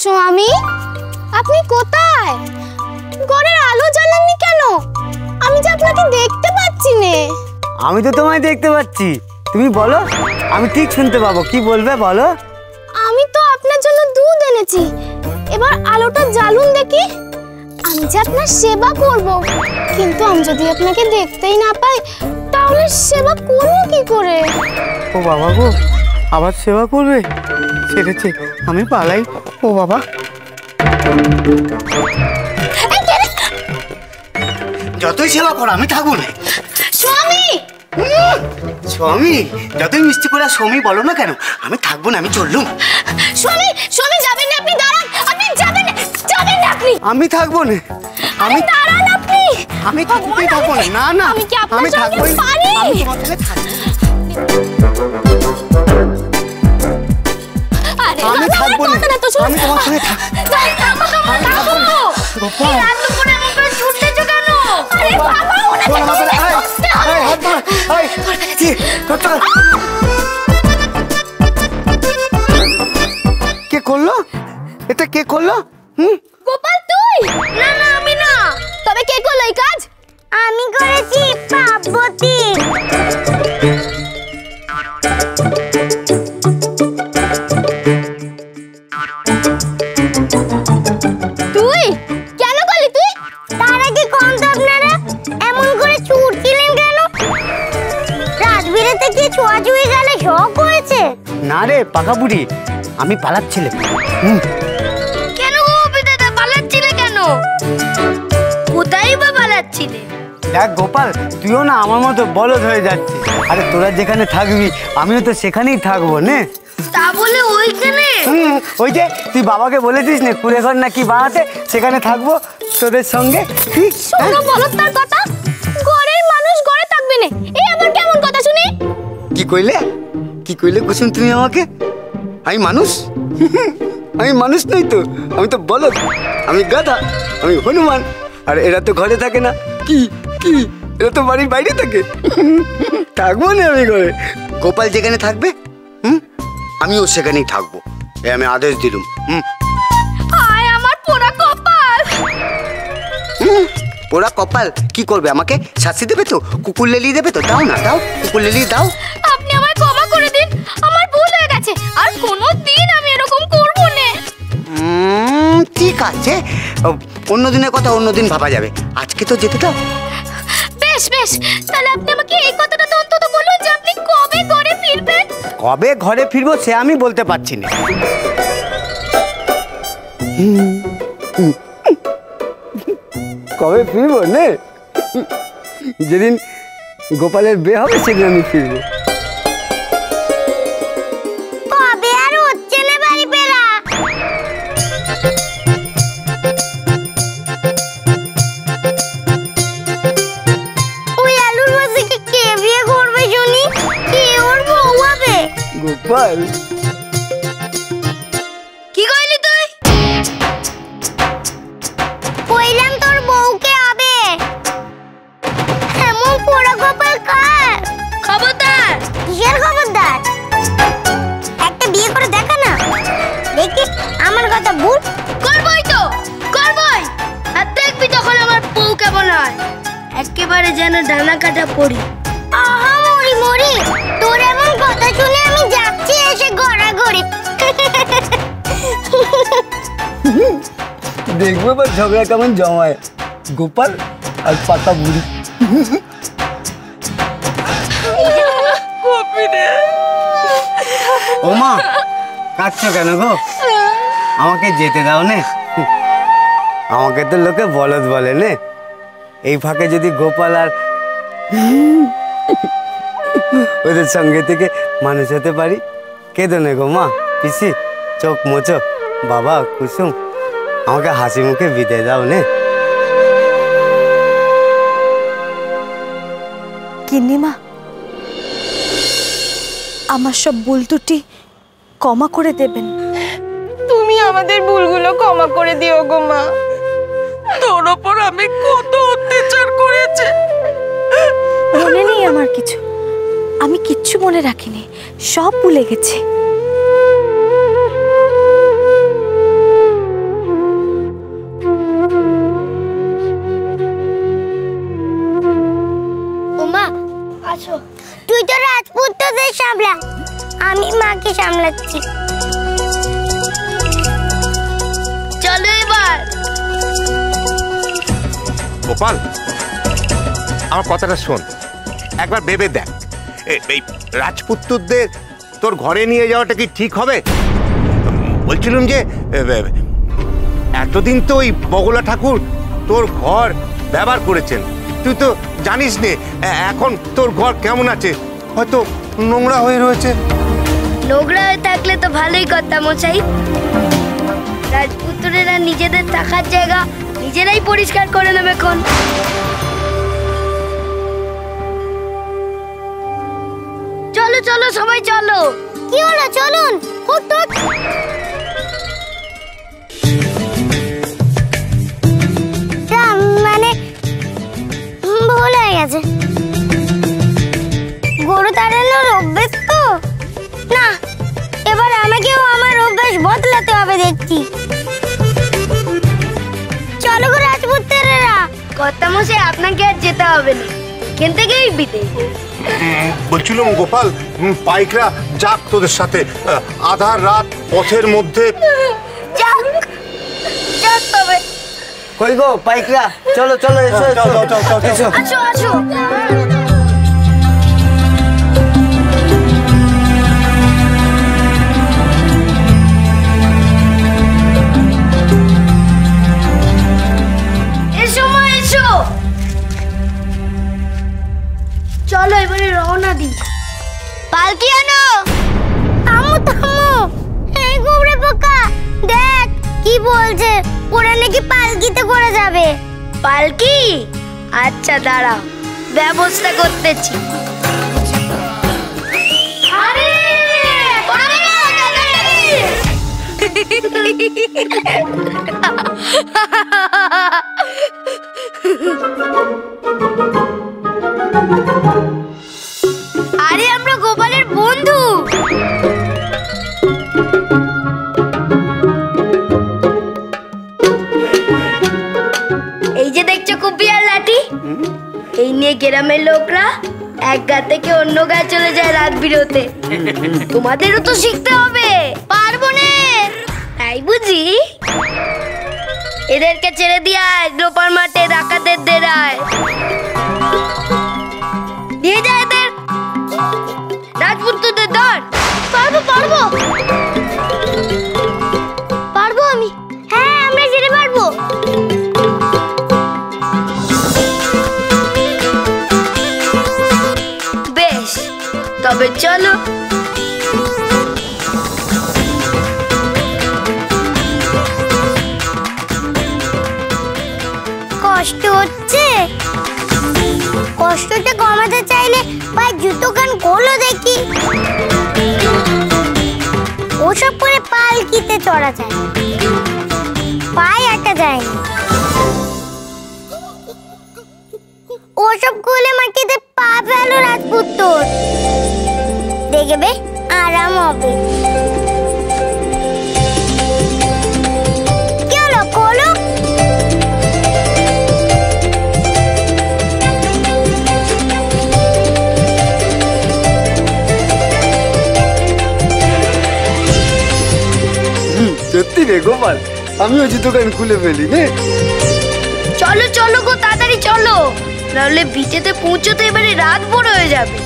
স্বামী, আপনি কোথায়? ঘরের আলো জ্বালাননি কেন? আমি যে আপনাকে দেখতে পাচ্ছি না। আমি তো তোমায় দেখতে পাচ্ছি, তুমি বলো, আমি ঠিক শুনতে পাবো। কি বলবে বলো? আমি তো আপনার জন্য দুধ এনেছি, এবার আলোটা জ্বালুন দেখি। আমি যে আপনার সেবা করব, কিন্তু আমি যদি আপনাকে দেখতেই না পাই তাহলে সেবা করব কি করে? ও বাবা গো, আবার সেবা করবে? সেরেছে, আমি পালাই। ও বাবা, যতই সেবা করো আমি থাকবো না। স্বামী, স্বামী, যতই মিষ্টি করে স্বামী বলো না কেন, আমি থাকবো না, আমি চললুম। স্বামী, স্বামী যাবেন না, আপনি দাঁড়ান। আপনি যাবেন না, যাবেন না আপনি। আমি থাকবো না, আমি দাঁড়ান আপনি। আমি কিছুতেই থাকবো না। না না, আমি কি আপনার আমি সঙ্গে থাকবোই না। পারি? আমি তোমার সাথে থাকবো না। আমি থাকবো না, আমি তোমার সঙ্গে থাকবো না। গোপাল, ছুটতেছো কেন? আরে বাবা, শোন আমাদের, হাত ধর, কি করছো? কে করলো এটা? কে করলো? গোপাল তুই? না না, আমি না। তবে কে করলো এই কাজ? আমি করেছি, পার্বতী। তুই কেন করলি? তুই তার আগে কোন তো আপনারা এমন করে ছুটছিলেন কেন? রাত বিরেতে কি ছোঁয়াছুঁয়ি গেলে শখ হয়েছে? না রে পাকা বুড়ি, আমি পালাচ্ছিলাম। কেন গো দাদা, পালাচ্ছিলে কেন? কোথায় বা পালাচ্ছিলে? দেখ গোপাল, তুইও না আমার মতো বলদ হয়ে যাচ্ছিস। আরে তোরা যেখানে থাকবি আমিও তো সেখানেই থাকবো নে। তা বলে ওইখানে? ওই যে তুই বাবাকে বলেছিস না কুড়ে ঘর নাকি বানাতে, সেখানে থাকবো তোদের সঙ্গে। শোনো বলো তার কথা, ঘরের মানুষ ঘরে থাকবে না, এই আবার কেমন কথা শুনি? কি কইলে? কি কইলে কুসুম তুমি আমাকে? আমি মানুষ? আমি মানুষ নই তো, আমি তো বলদ, আমি গাধা, আমি হনুমান। আর এরা তো ঘরে থাকে না। কি কি এরা তো বাড়ির বাইরে থাকে। থাকবো না আমি ঘরে। গোপাল যেখানে থাকবে আমিও সেখানেই থাকবো, এই আমি আদেশ দিলুম। হায় আমার পোড়া কপাল। পোড়া কপাল কি করবে? আমাকে শাস্তি দেবে তো? কুকুর লেলিয়ে দেবে তো? দাও না, দাও, কুকুর লেলিয়ে দাও। আপনি আমায় ক্ষমা করে দিন, আমার ভুল হয়ে গেছে, আর কোনোদিন আমি এরকম করব না। ঠিক আছে, অন্য দিনের কথা অন্যদিন ভাবা যাবে, আজকে তো যেতে দাও। বেশ বেশ, তাহলে আপনি আমাকে এই কথাটা তো অন্তত বলুন যে আপনি কবে ঘরে ফিরবেন? কবে ঘরে ফিরবো সে আমি বলতে পারছি না। কবে ফিরবো নে, যেদিন গোপালের বিয়ে হবে সেদিন আমি ফিরবো। কবে আর হচ্ছে না বাড়ি ফেরা? ওই আলুর মাঝে কে বিয়ে করবে শুনি? কে ওর বউ হবে? গোপাল, কি কইলি তুই? কইলাম তোর বউকে হবে। এমন পোড়া কপাল কার? খবরদার। কিসের খবরদার? একটা বিয়ে করে দেখা না, দেখিস আমার কথা ভুল। করবই তো, করবই। আর দেখবি তখন আমার বউ কেমন হয়, একেবারে যেন ডানা কাটা পড়ি। আহা মরি মরি, তোর এমন কথা শুনে আমি যাচ্ছি এসে গড়াগড়ি। দেখবো এবার ঝগড়া কেমন জমায় গোপাল আর পাতা বুড়ি। ও মা, কাঁদছো কেন গো? আমাকে যেতে দাও নে। আমাকে তো লোকে বলদ বলে নে, এই ফাঁকে যদি গোপাল আর ওদের সঙ্গে থেকে মানুষ হতে পারি। কেঁদো নে গো মা, পিসি, চোখ মোচো, বাবা কুসুম, আমাকে হাসি মুখে বিদায় দাও নে। গিন্নিমা, আমার সব ভুল ত্রুটি ক্ষমা করে দেবেন। তুমি আমাদের ভুলগুলো ক্ষমা করে দিও গো মা। তোর ওপর আমি কত অত্যাচার করেছে। মনে নেই আমার কিছু, আমি কিচ্ছু মনে রাখিনি, সব ভুলে গেছি। গোপাল, আমার কথাটা শোন, একবার ভেবে দেখ, এই রাজপুত্রদের তোর ঘরে নিয়ে যাওয়াটা কি ঠিক হবে? বলছিলাম যে এতদিন তো ওই বগলা ঠাকুর তোর ঘর ব্যবহার করেছেন, তুই তো জানিস নে এখন তোর ঘর কেমন আছে, হয়তো নোংরা হয়ে রয়েছে। নোংরা হয়ে থাকলে তো ভালোই কথা মশাই। রাজপুত্রেরা নিজেদের থাকার জায়গা নিজেরাই পরিষ্কার করে নেবে এখন। চলো চলো সবাই চলো। কি হলো, চলুন। হুট হুট। মানে ভুল হয়ে গেছে। গরু তাড়ানোর অভ্যেস তো না, এবার আমাকেও আমার অভ্যাস বদলাতে হবে দেখছি। চলো গো রাজপুত্রেরা। কর্তামশাই আপনাকে আর যেতে হবে না, এখান থেকেই বিদায়। বলছিলাম গোপাল, পাইকরা যাক তোদের সাথে, আধার রাত পথের মধ্যে। যাক যাক তবে। কই গো পাইকরা, চলো চলো, এসো এসো এসো। আসো আসো। এসো মা এসো। চলো এবারে রওনা দিই। পালকি আনো। থামো থামো। এই গোবরে পোকা, দেখ কি বলছে, ওরা নাকি পালকিতে করে যাবে। পালকি? আচ্ছা দাঁড়াও, ব্যবস্থা করতেছি। আরে পারে না আরে আমরা গোপালের বন্ধু। এই যে দেখছো কুপি আর লাঠি, এই নিয়ে গ্রামের লোকরা এক গা থেকে অন্য গা চলে যায় রাত বিরতে। তোমাদেরও তো শিখতে হবে। পারবো না তাই বুঝি? এদেরকে ছেড়ে দিয়ে লোপার মাঠে ডাকাতের ডেরায় নিয়ে যায় এদের। রাজপুত্রদের ধর। পারবো পারবো পারবো আমি। হ্যাঁ আমরা যেতে পারবো। বেশ তবে চলো। কষ্ট হচ্ছে, কষ্টটা কমাতে চাইলে ভাই জুতো কান খোলো দেখি। ওসব করে পালকিতে চড়া যায়, পায়ে আটা যায় না। ওসব খুলে মাটিতে পা ফেলো রাজপুত্র, দেখবে আরাম হবে। কি হলো, খোলো। সত্যি রে গোপাল, আমিও জুতো কান খুলে ফেলি নে। চলো চলো গো তাড়াতাড়ি চলো, নাহলে বিচেতে পৌঁছতে এবারে রাত ভোর হয়ে যাবে।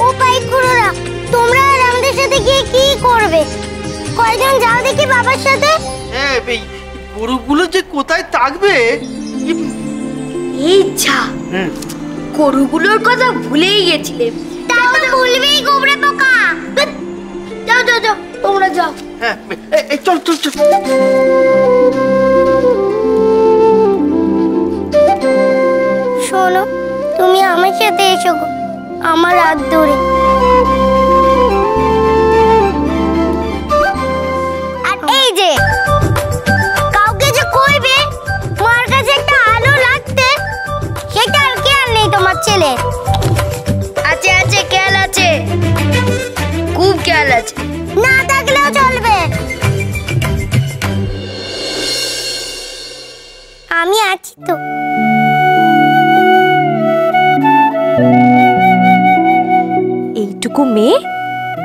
ও পাইকুড়োরা, তোমরা আর আমাদের সাথে গিয়ে কি করবে? কয়জন যাও দেখি বাবার সাথে। হ্যাঁ, এই গরুগুলো যে কোথায় থাকবে। এই যা, গরুগুলোর কথা ভুলেই গেছিলে। তা তো ভুলবেই গোবরে পোকা। যাও যাও যাও, তোমরা যাও। হ্যাঁ, এই চল চল চল। শোনো, তুমি আমার সাথে এসো গো, আমার হাত ধরে। আর এই যে কাউকে যে কইবে মার কাছে একটা আলো লাগতে, সেটা আর খেয়াল নেই তোমার ছেলে। আছে আছে, খেয়াল আছে, খুব খেয়াল আছে। না থাকলেও চলবে, আমি আছি তো। এইটুকু মেয়ে,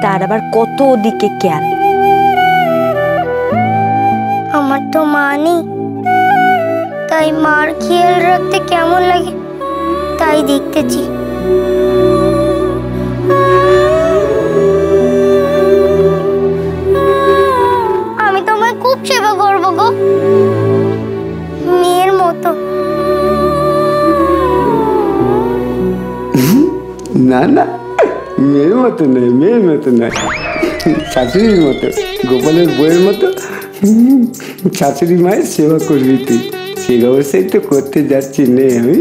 তার আবার কত দিকে খেয়াল। আমার তো মা নেই, তাই মার খেয়াল রাখতে কেমন লাগে তাই দেখতেছি। আমি তোমায় খুব সেবা করবো গো, মেয়ের মতো। না না, মেয়ের মতো নয়, মেয়ের মতো নয়, শাশুড়ির মতো, গোপালের বইয়ের মতো শাশুড়ি মায়ের সেবা করবি তুই। সেই ব্যবস্থাই তো করতে যাচ্ছি নে আমি।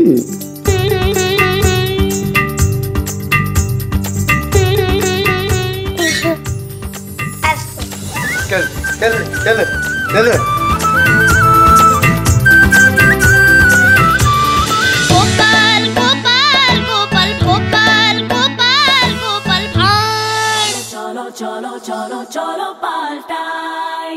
Gopal Gopal Gopal Gopal Gopal Gopal Bhar. cholo, cholo, cholo, cholo, paltai.